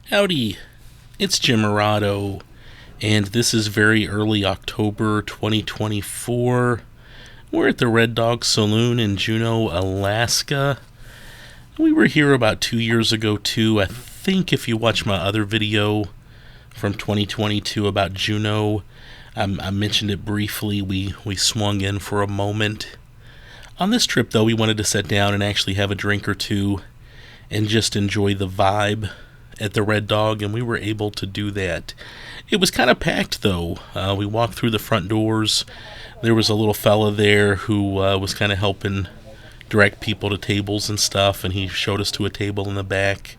Howdy, it's Jim Morado, and this is very early October 2024. We're at the Red Dog Saloon in Juneau, Alaska. We were here about 2 years ago too. I think if you watch my other video from 2022 about Juneau, I mentioned it briefly. We swung in for a moment. On this trip though, we wanted to sit down and actually have a drink or two and just enjoy the vibe at the Red Dog, and we were able to do that. It was kind of packed though. We walked through the front doors. There was a little fella there who was kind of helping direct people to tables and stuff, and he showed us to a table in the back.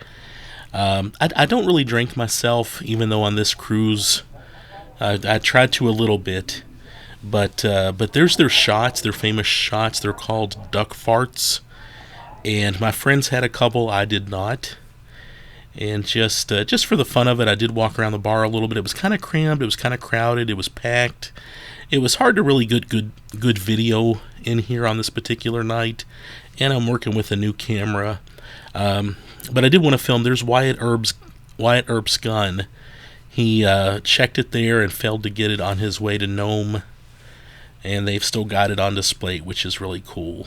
I don't really drink myself, even though on this cruise I tried to a little bit. But there's their shots, their famous shots. They're called duck farts, and my friends had a couple. I did not. And just for the fun of it, I did walk around the bar a little bit. It was kind of crammed. It was kind of crowded. It was packed. It was hard to really get good video in here on this particular night. And I'm working with a new camera. But I did want to film. There's Wyatt Earp's gun. He checked it there and failed to get it on his way to Nome. And they've still got it on display, which is really cool.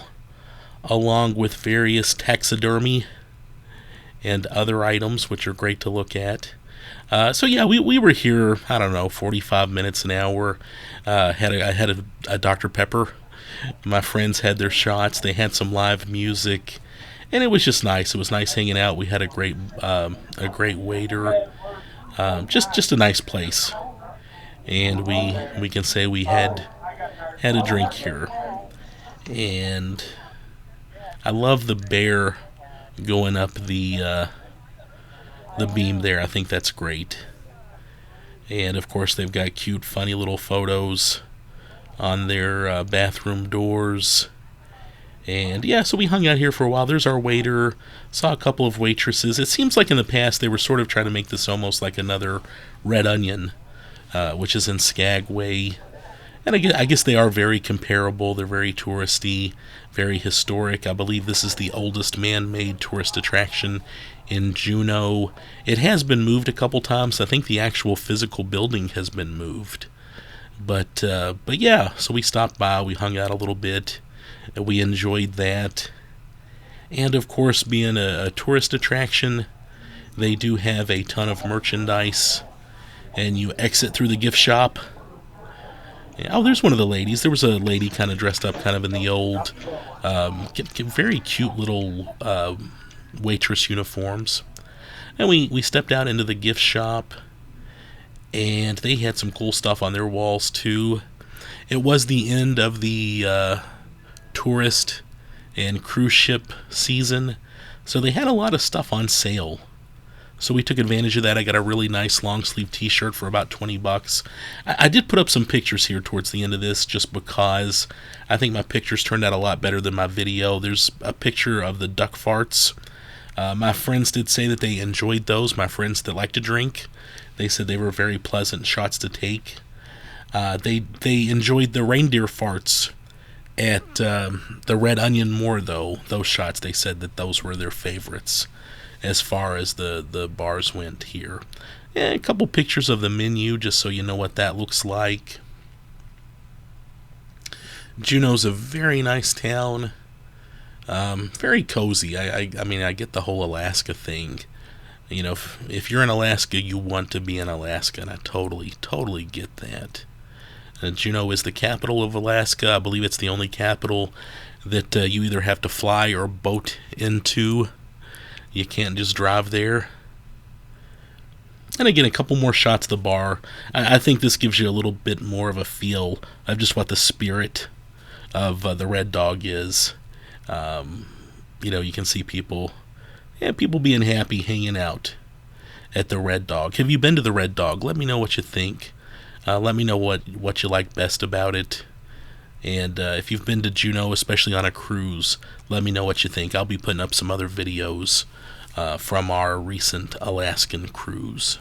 Along with various taxidermy and other items, which are great to look at. So yeah, we were here, I don't know, 45 minutes, an hour. I had a Dr. Pepper. My friends had their shots. They had some live music, and it was just nice. It was nice hanging out. We had a great waiter. Just a nice place, and we can say we had a drink here. And I love the bear going up the beam there. I think that's great. And of course they've got cute, funny little photos on their bathroom doors. And yeah, so we hung out here for a while. There's our waiter. Saw a couple of waitresses. It seems like in the past they were sort of trying to make this almost like another Red Onion, which is in Skagway. And I guess they are very comparable. They're very touristy, very historic. I believe this is the oldest man-made tourist attraction in Juneau. It has been moved a couple times. I think the actual physical building has been moved. But yeah, so we stopped by. We hung out a little bit. And we enjoyed that. And of course, being a tourist attraction, they do have a ton of merchandise. And you exit through the gift shop. Oh, there's one of the ladies. There was a lady kind of dressed up kind of in the old, very cute little waitress uniforms. And we stepped out into the gift shop, and they had some cool stuff on their walls too. It was the end of the tourist and cruise ship season, so they had a lot of stuff on sale. So we took advantage of that. I got a really nice long sleeve t-shirt for about $20. I did put up some pictures here towards the end of this just because I think my pictures turned out a lot better than my video. There's a picture of the duck farts. My friends did say that they enjoyed those. My friends that like to drink, they said they were very pleasant shots to take. They enjoyed the reindeer farts at the Red Onion more though. Those shots, they said that those were their favorites as far as the bars went here. Yeah, a couple pictures of the menu just so you know what that looks like. Juneau's a very nice town. Very cozy. I mean, I get the whole Alaska thing. You know, if you're in Alaska, you want to be in Alaska, and I totally get that. Juneau is the capital of Alaska. I believe it's the only capital that you either have to fly or boat into. You can't just drive there. And again, a couple more shots of the bar. I think this gives you a little bit more of a feel of just what the spirit of the Red Dog is. You know, you can see people being happy, hanging out at the Red Dog. Have you been to the Red Dog? Let me know what you think. Let me know what you like best about it. And if you've been to Juneau, especially on a cruise, let me know what you think. I'll be putting up some other videos from our recent Alaskan cruise.